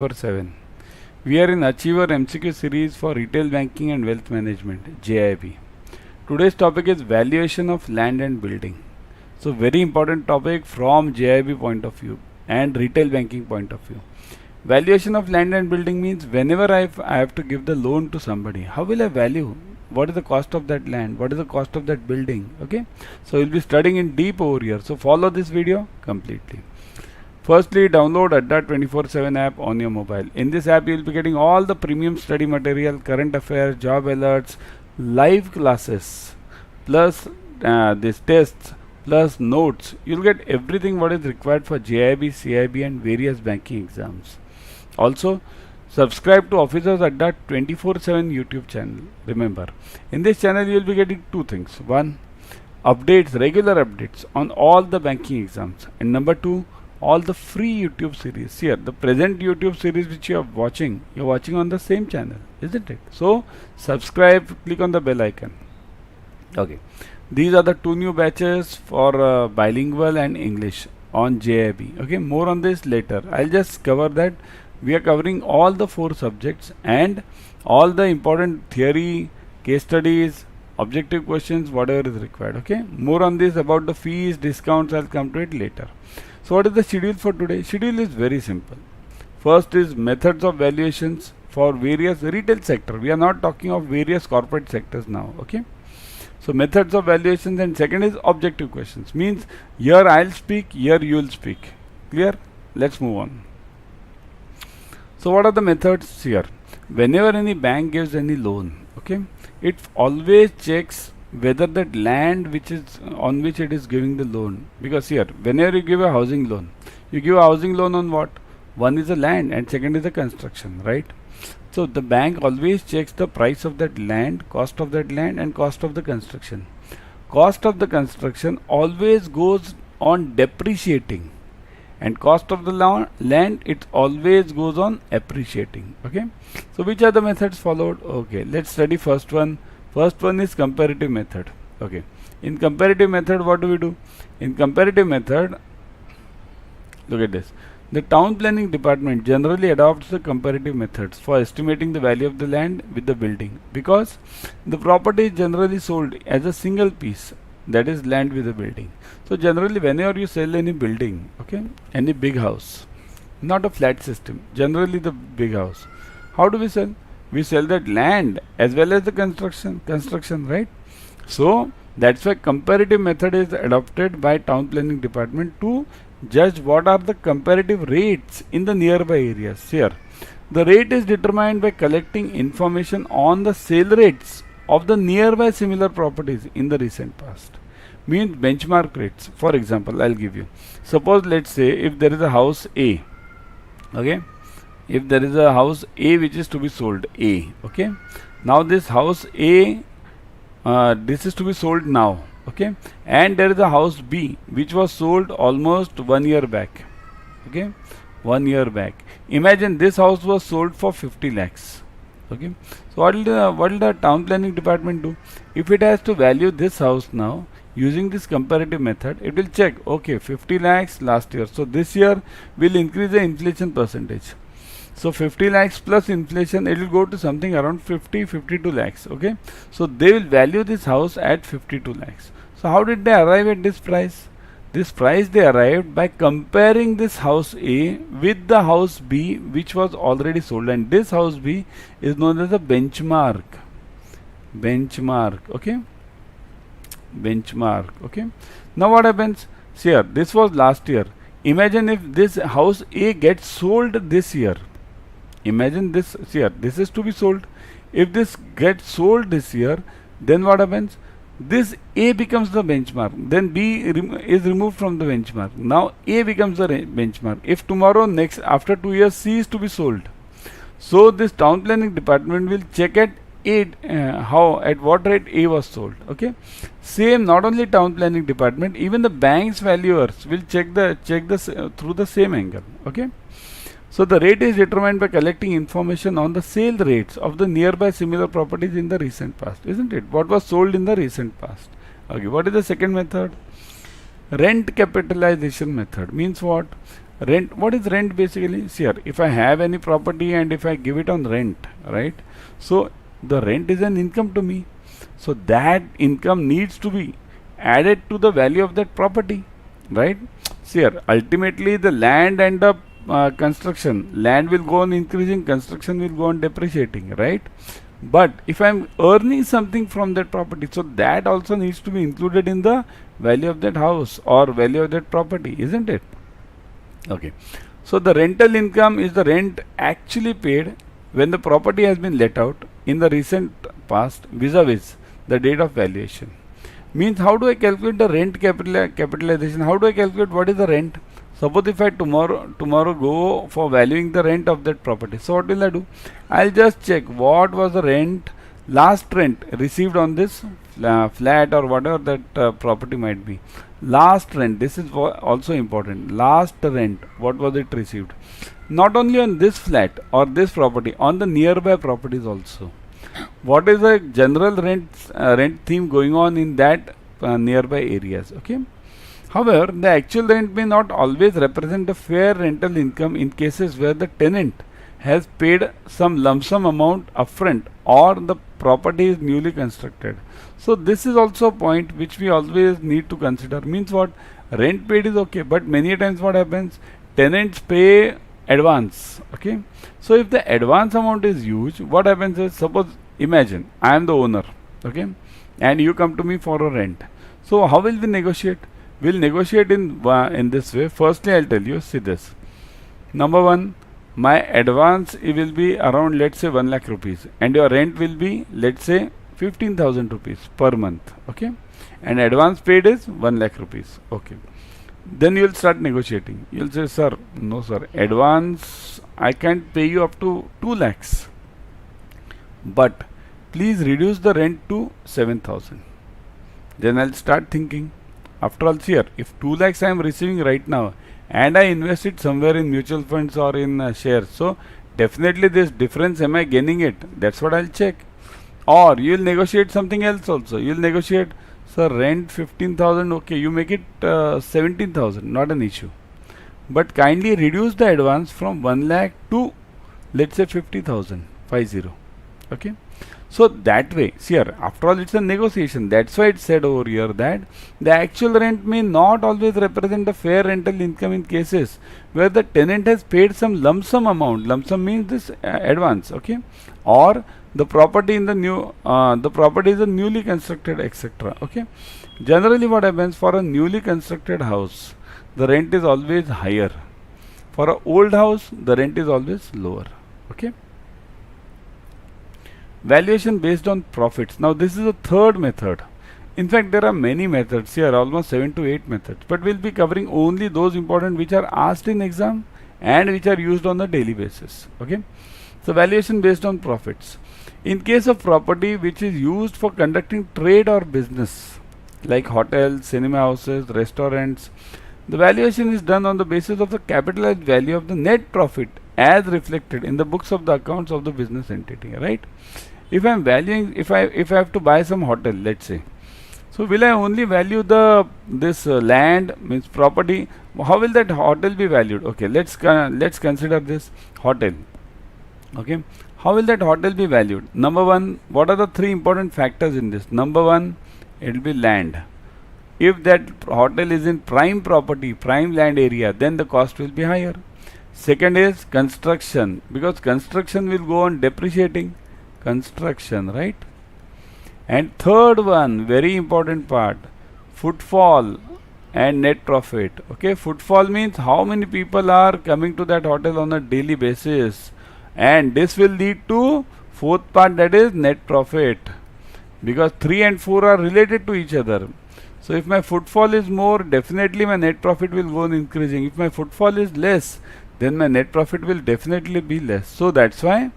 24/7. We are in Achiever MCQ series for retail banking and wealth management, JAIIB. Today's topic is valuation of land and building. So very important topic from JAIIB point of view and retail banking point of view. Valuation of land and building means whenever I have to give the loan to somebody, how will I value? What is the cost of that land? What is the cost of that building? Okay. So we'll be studying in deep over here. So follow this video completely. Firstly, download Adda 24/7 app on your mobile. In this app, you will be getting all the premium study material, current affairs, job alerts, live classes, plus these tests, plus notes. You'll get everything what is required for JAIIB, CAIIB and various banking exams. Also, subscribe to Officers Adda 24/7 YouTube channel. Remember, in this channel, you will be getting two things. One, updates, regular updates on all the banking exams. And number two, all the free YouTube series. Here, the present YouTube series which you're watching on the same channel, isn't it? So, subscribe, click on the bell icon. Okay, these are the two new batches for bilingual and English on JAIIB. Okay, more on this later. I'll just cover that. We are covering all the 4 subjects and all the important theory, case studies, objective questions, whatever is required. Okay, more on this about the fees, discounts, I'll come to it later. So what is the schedule for today? Schedule is very simple. First is methods of valuations for various retail sector. We are not talking of various corporate sectors now. Okay. So methods of valuations, and second is objective questions. Means here I'll speak, here you will speak. Clear? Let's move on. So what are the methods here? Whenever any bank gives any loan, okay, it always checks whether that land which is on which it is giving the loan, because here whenever you give a housing loan, you give a housing loan on what? One is the land and second is the construction, right? So the bank always checks the price of that land, cost of that land and cost of the construction. Cost of the construction always goes on depreciating, and cost of the land it always goes on appreciating. Okay, so which are the methods followed? Okay, let's study first one. First one is comparative method. Okay, in comparative method, what do we do? In comparative method, look at this. The town planning department generally adopts the comparative methods for estimating the value of the land with the building, because the property is generally sold as a single piece, that is land with a building. So generally whenever you sell any building, okay, any big house, not a flat system, generally the big house, how do we sell? We sell that land as well as the construction, right? So that's why comparative method is adopted by town planning department to judge what are the comparative rates in the nearby areas. Here, the rate is determined by collecting information on the sale rates of the nearby similar properties in the recent past. Means benchmark rates. For example, I'll give you. Suppose let's say if there is a house A, okay, if there is a house A which is to be sold, A, okay, now this house A, this is to be sold now, okay, and there is a house B which was sold almost 1 year back, okay, 1 year back. Imagine this house was sold for 50 lakhs, okay. So what will the town planning department do? If it has to value this house now using this comparative method, it will check, okay, 50 lakhs last year, so this year will increase the inflation percentage. So 50 lakhs plus inflation, it will go to something around 52 lakhs. Okay. So they will value this house at 52 lakhs. So how did they arrive at this price? This price they arrived by comparing this house A with the house B which was already sold, and this house B is known as a benchmark. Benchmark. Okay. Benchmark. Okay. Now what happens? See here, this was last year. Imagine if this house A gets sold this year. Imagine this here, this is to be sold. If this gets sold this year, then what happens? This A becomes the benchmark, then B is removed from the benchmark. Now A becomes the benchmark. If tomorrow after 2 years C is to be sold, so this town planning department will check at at what rate A was sold. Okay, same, not only town planning department, even the bank's valuers will check through the same angle. Okay. So the rate is determined by collecting information on the sale rates of the nearby similar properties in the recent past, isn't it? What was sold in the recent past. Okay, what is the second method? Rent capitalization method. Means what? Rent, what is rent basically? See here, if I have any property and if I give it on rent, right? So the rent is an income to me. So that income needs to be added to the value of that property, right? See here, ultimately the land and the construction, land will go on increasing, construction will go on depreciating, right? But if I'm earning something from that property, so that also needs to be included in the value of that house or value of that property, isn't it? Okay. So the rental income is the rent actually paid when the property has been let out in the recent past vis-a-vis the date of valuation. Means how do I calculate the rent capitalization? How do I calculate what is the rent? Suppose if I tomorrow go for valuing the rent of that property. So what will I do? I'll just check what was the last rent received on this flat or whatever that property might be. Last rent, this is also important. Last rent, what was it received? Not only on this flat or this property, on the nearby properties also. What is the general rent theme going on in that nearby areas? Okay. However, the actual rent may not always represent a fair rental income in cases where the tenant has paid some lump sum amount upfront or the property is newly constructed. So this is also a point which we always need to consider. Means what? Rent paid is okay, but many times what happens? Tenants pay advance. Okay. So if the advance amount is huge, what happens is, suppose imagine I am the owner, okay, and you come to me for a rent. So how will we negotiate? We'll negotiate in this way. Firstly, I'll tell you, see this. Number one, my advance it will be around, let's say 1 lakh rupees, and your rent will be, let's say 15,000 rupees per month, okay, and advance paid is 1 lakh rupees, okay. Then you will start negotiating. You'll say, sir, no sir, advance I can't pay you up to 2 lakhs, but please reduce the rent to 7,000. Then I'll start thinking, after all, here, if 2 lakhs I am receiving right now and I invest it somewhere in mutual funds or in shares, so definitely this difference, am I gaining it? That's what I'll check. Or you will negotiate something else also. You will negotiate, sir, rent 15,000, okay, you make it 17,000, not an issue. But kindly reduce the advance from 1 lakh to, let's say 50,000, 50, okay. So that way, see here, after all it's a negotiation. That's why it said over here that the actual rent may not always represent a fair rental income in cases where the tenant has paid some lump sum amount. Lump sum means this advance, okay, or the property in the the property is a newly constructed, etc. Okay. Generally, what happens for a newly constructed house, the rent is always higher. For an old house, the rent is always lower. Okay. Valuation based on profits. Now this is a third method. In fact, there are many methods here, almost 7 to 8 methods, but we'll be covering only those important which are asked in exam and which are used on a daily basis. Okay. So valuation based on profits. In case of property which is used for conducting trade or business like hotels, cinema houses, restaurants, the valuation is done on the basis of the capitalized value of the net profit as reflected in the books of the accounts of the business entity, right? If I am valuing, if I have to buy some hotel, let's say, so will I only value this land, means property? How will that hotel be valued? Okay, let's consider this hotel. Okay, how will that hotel be valued? Number one, what are the three important factors in this? Number one, it will be land. If that hotel is in prime property, prime land area, then the cost will be higher. Second is construction, because construction will go on depreciating. Construction, right? And third one, very important part, footfall and net profit. Okay, footfall means how many people are coming to that hotel on a daily basis, and this will lead to fourth part, that is net profit, because 3 and 4 are related to each other. So if my footfall is more, definitely my net profit will go on increasing. If my footfall is less, then my net profit will definitely be less. So that's why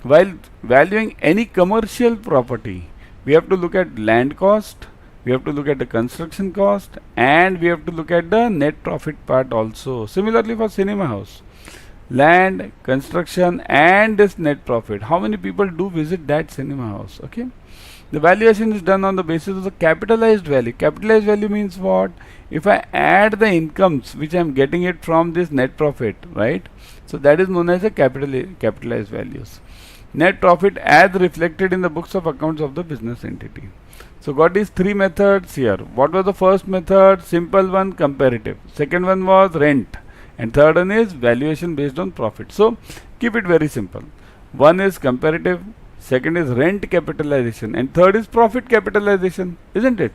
while valuing any commercial property, we have to look at land cost, we have to look at the construction cost, and we have to look at the net profit part also. Similarly for cinema house, land, construction, and this net profit. How many people do visit that cinema house? Okay. The valuation is done on the basis of the capitalized value. Capitalized value means what? If I add the incomes which I am getting it from this net profit, right? So that is known as a capitalized values. Net profit as reflected in the books of accounts of the business entity. So got these three methods here. What was the first method? Simple one, comparative. Second one was rent. And third one is valuation based on profit. So keep it very simple. One is comparative, second is rent capitalization, and third is profit capitalization, isn't it?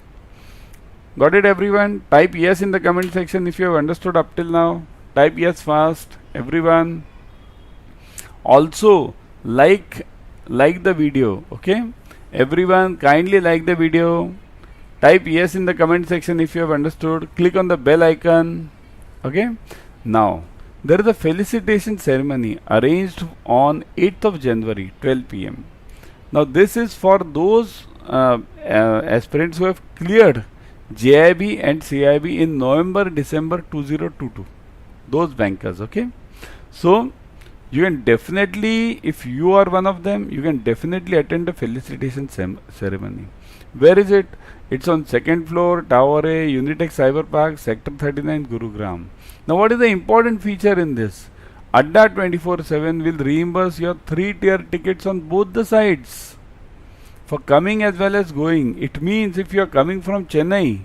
Got it, everyone? Type yes in the comment section if you have understood up till now. Type yes fast, everyone. Also like the video, okay? Everyone kindly like the video. Type yes in the comment section if you have understood. Click on the bell icon, okay? Now there is a felicitation ceremony arranged on 8th of January 12 p.m. Now this is for those aspirants who have cleared JAIIB and CAIIB in November December 2022, those bankers, okay? So you can definitely, if you are one of them, you can definitely attend a felicitation ceremony. Where is it? It's on 2nd floor, Tower A, Unitech Cyber Park, Sector 39, Gurugram. Now what is the important feature in this? Adda 24/7 will reimburse your 3-tier tickets on both the sides for coming as well as going. It means if you are coming from Chennai,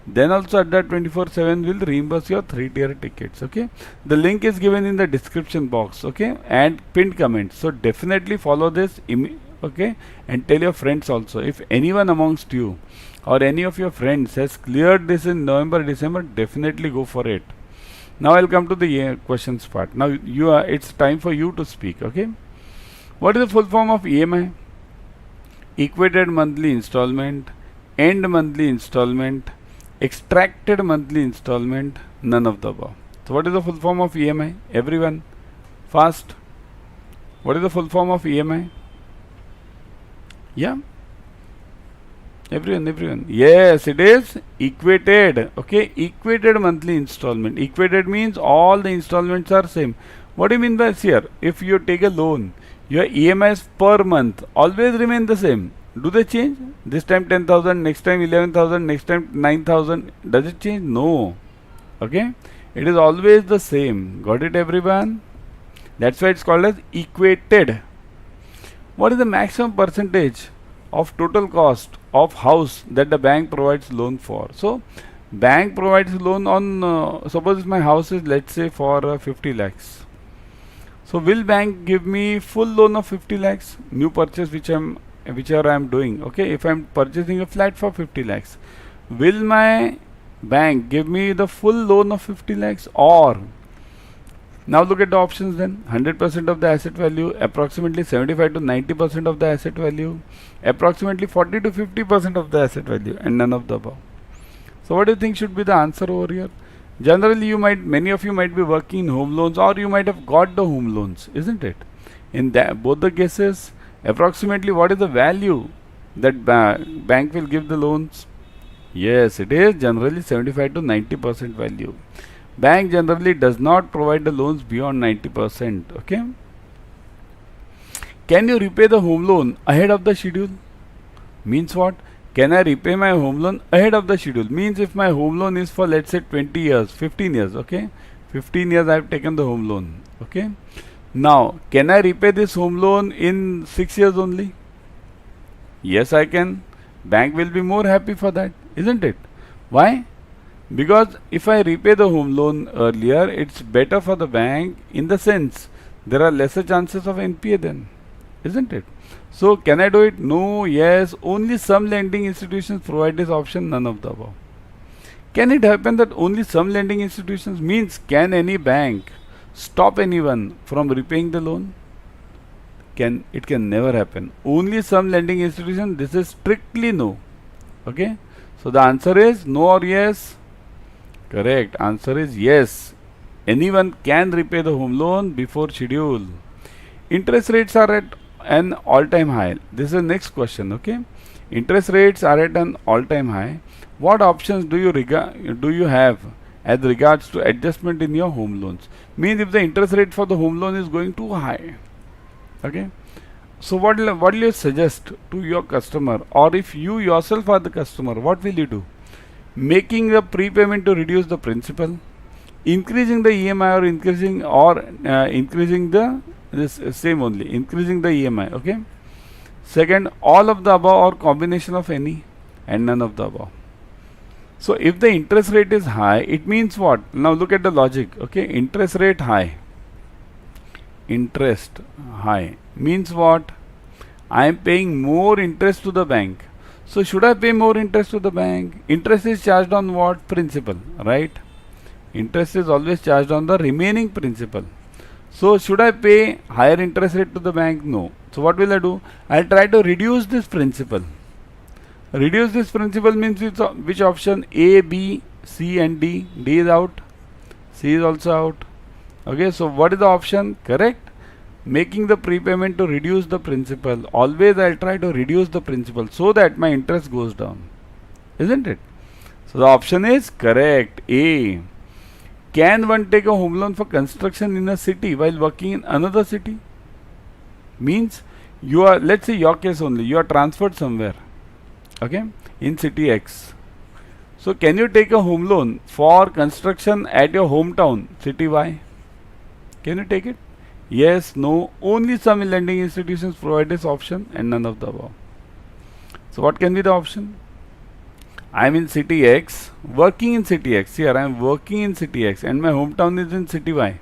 then also Adda 24/7 will reimburse your 3-tier tickets, okay? The link is given in the description box, okay? And pinned comments. So definitely follow this, okay? And tell your friends also. If anyone amongst you or any of your friends has cleared this in November, December, definitely go for it. Now I'll come to the questions part. Now it's time for you to speak, okay? What is the full form of EMI? Equated monthly installment, end monthly installment, extracted monthly installment, none of the above. So what is the full form of EMI? Everyone, fast. What is the full form of EMI? Yeah? Everyone. Yes, it is equated. Okay, equated monthly installment. Equated means all the installments are same. What do you mean by this here? If you take a loan, your EMIs per month always remain the same. Do they change? This time 10,000, next time 11,000, next time 9,000. Does it change? No. Okay, it is always the same. Got it, everyone? That's why it's called as equated. What is the maximum percentage of total cost of house that the bank provides loan for? So bank provides loan on suppose my house is, let's say, for 50 lakhs. So will bank give me full loan of 50 lakhs new purchase whichever I am doing? Okay, if I am purchasing a flat for 50 lakhs, will my bank give me the full loan of 50 lakhs? Or now look at the options then. 100% of the asset value, approximately 75 to 90% of the asset value, approximately 40 to 50% of the asset value, and none of the above. So what do you think should be the answer over here? Generally many of you might be working in home loans, or you might have got the home loans, isn't it? In both the cases, approximately what is the value that bank will give the loans? Yes, it is generally 75 to 90% value. Bank generally does not provide the loans beyond 90%. Okay. Can you repay the home loan ahead of the schedule? Means what? Can I repay my home loan ahead of the schedule? Means if my home loan is for, let's say, 20 years, 15 years, okay? 15 years I have taken the home loan, okay? Now, can I repay this home loan in 6 years only? Yes, I can. Bank will be more happy for that, isn't it? Why? Because if I repay the home loan earlier, it's better for the bank in the sense there are lesser chances of NPA then, isn't it? So can I do it? No, yes. Only some lending institutions provide this option, none of the above. Can it happen that only some lending institutions? Means can any bank stop anyone from repaying the loan? It can never happen. Only some lending institutions, this is strictly no. Okay. So the answer is no or yes? Correct. Answer is yes. Anyone can repay the home loan before schedule. Interest rates are at an all-time high. This is the next question. Okay. Interest rates are at an all-time high. What options do you have as regards to adjustment in your home loans? Means if the interest rate for the home loan is going too high, okay, So what will you suggest to your customer, or if you yourself are the customer, what will you do? Making the prepayment to reduce the principal, increasing the EMI, or increasing the this same only, increasing the EMI. Okay. Second, all of the above or combination of any and none of the above. So if the interest rate is high, it means what? Now look at the logic. Okay, interest rate high. Interest high means what? I am paying more interest to the bank. So should I pay more interest to the bank? Interest is charged on what? Principal, right? Interest is always charged on the remaining principal. So should I pay higher interest rate to the bank? No. So what will I do? I'll try to reduce this principal. Reduce this principal means which option? A, B, C and D. D is out. C is also out. Okay, so what is the option? Correct. Making the prepayment to reduce the principal. Always I'll try to reduce the principal so that my interest goes down. Isn't it? So the option is correct. A. Can one take a home loan for construction in a city while working in another city? Means you are, let's say your case only, you are transferred somewhere. Okay, in city X. So can you take a home loan for construction at your hometown, city Y? Can you take it? Yes, no. Only some lending institutions provide this option and none of the above. So what can be the option? I am in city X, working in city X. Here I am working in city X and my hometown is in city Y.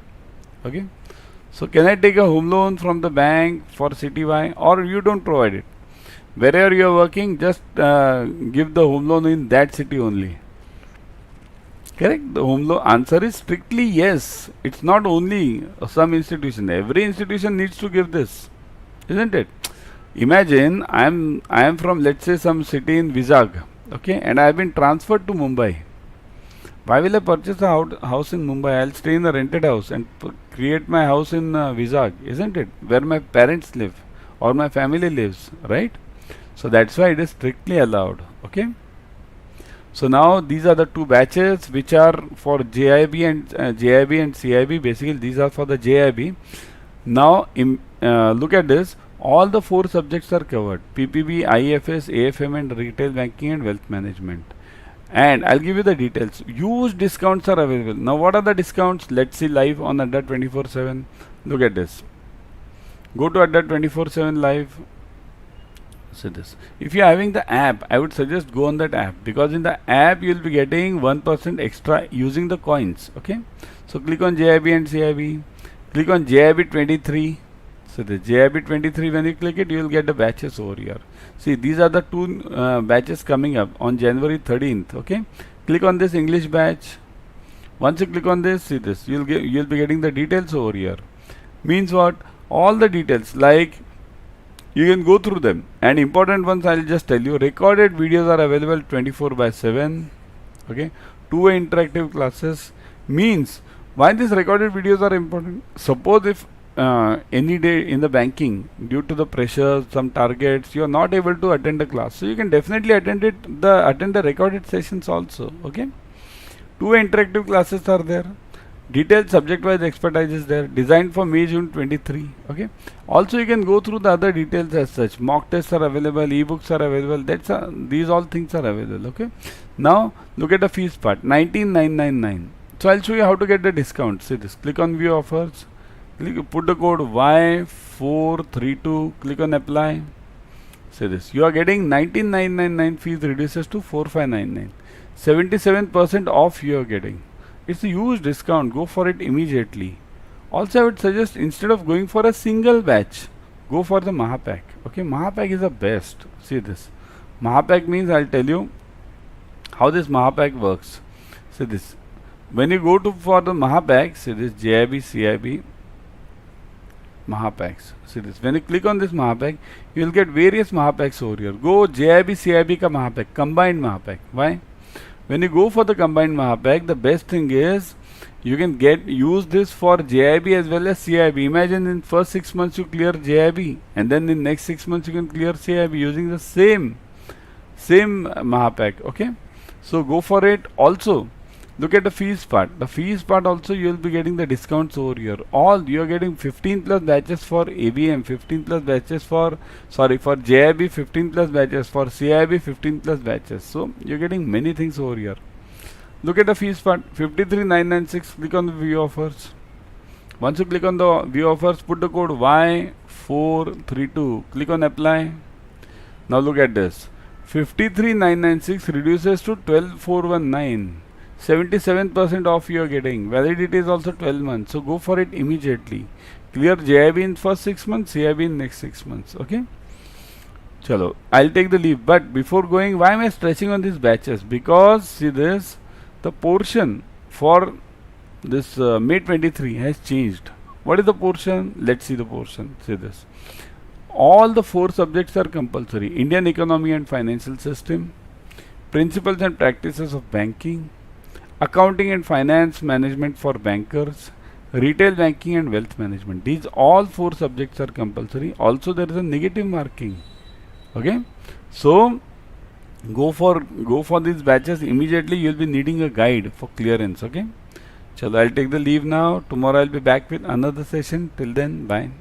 Okay. So can I take a home loan from the bank for city Y, or you don't provide it? Wherever you are working, just give the home loan in that city only. Correct? The home loan answer is strictly yes. It's not only some institution. Every institution needs to give this, isn't it? Imagine I am from, let's say, some city in Vizag, okay, and I have been transferred to Mumbai. Why will I purchase a house in Mumbai? I'll stay in a rented house and create my house in Vizag, isn't it? Where my parents live or my family lives, right? So that's why it is strictly allowed. Okay. So now these are the two batches which are for JAIIB and CAIIB. Basically, these are for the JAIIB. Now, look at this. All the four subjects are covered: PPB, IFS, AFM, and Retail Banking and Wealth Management. And I'll give you the details. Huge discounts are available. Now, what are the discounts? Let's see live on Adda 24/7. Look at this. Go to Adda 24/7 live. See this. If you are having the app, I would suggest go on that app, because in the app you will be getting 1% extra using the coins. Okay. So click on JAIIB and CAIIB. Click on JAIIB 23. So the JAIIB 23, when you click it, you will get the batches over here. See, these are the two batches coming up on January 13th. Okay. Click on this English batch. Once you click on this, see this. You'll be getting the details over here. Means what? All the details, like you can go through them, and important ones I'll just tell you. Recorded videos are available 24/7. Okay. Two-way interactive classes. Means why these recorded videos are important? Suppose if any day in the banking, due to the pressure, some targets, you are not able to attend the class, so you can definitely attend the recorded sessions also. Okay. Two-way interactive classes are there. Detailed subject-wise expertise is there, designed for May June 23. Okay. Also, you can go through the other details as such. Mock tests are available, ebooks are available. These all things are available. Okay. Now look at the fees part. 19,999. So I'll show you how to get the discount. See this. Click on View Offers. Put the code Y432. Click on Apply. See this. You are getting 19,999. Fees reduces to 4,599. 77% off you are getting. It's a huge discount. Go for it immediately. Also, I would suggest, instead of going for a single batch, go for the Mahapack. Okay, Mahapack is the best. See this. Mahapack means, I'll tell you how this Mahapack works. See this. When you go for the Mahapack, see this JAIIB, CAIIB, Mahapacks. See this. When you click on this Mahapack, you will get various Mahapacks over here. Go JAIIB, CAIIB ka Mahapack, combined Mahapack. Why? When you go for the combined Mahapack, the best thing is you can use this for JAIIB as well as CAIIB. Imagine in first 6 months you clear JAIIB, and then in next 6 months you can clear CAIIB using the same Mahapack. Okay, so go for it. Also, Look at the fees part. The fees part also you will be getting the discounts over here. All you are getting 15 plus batches for ABM, 15 plus batches for for JAIIB, 15 plus batches for CAIIB, 15 plus batches. So you're getting many things over here. Look at the fees part. 53,996. Click on the view offers. Once you click on the view offers, put the code Y432. Click on apply. Now look at this. 53,996 reduces to 12,419. 77% off you are getting. Validity is also 12 months. So go for it immediately. Clear JAIIB in first 6 months, CAIIB in next 6 months. Okay. Chalo, I'll take the leave. But before going, why am I stretching on these batches? Because see this, the portion for this May 23 has changed. What is the portion? Let's see the portion. See this. All the 4 subjects are compulsory. Indian economy and financial system, principles and practices of banking, accounting and finance management for bankers, retail banking and wealth management. These all 4 subjects are compulsory. Also there is a negative marking. Okay. So go for these batches immediately. You will be needing a guide for clearance. Okay. Chalo, I'll take the leave now. Tomorrow I'll be back with another session. Till then, bye.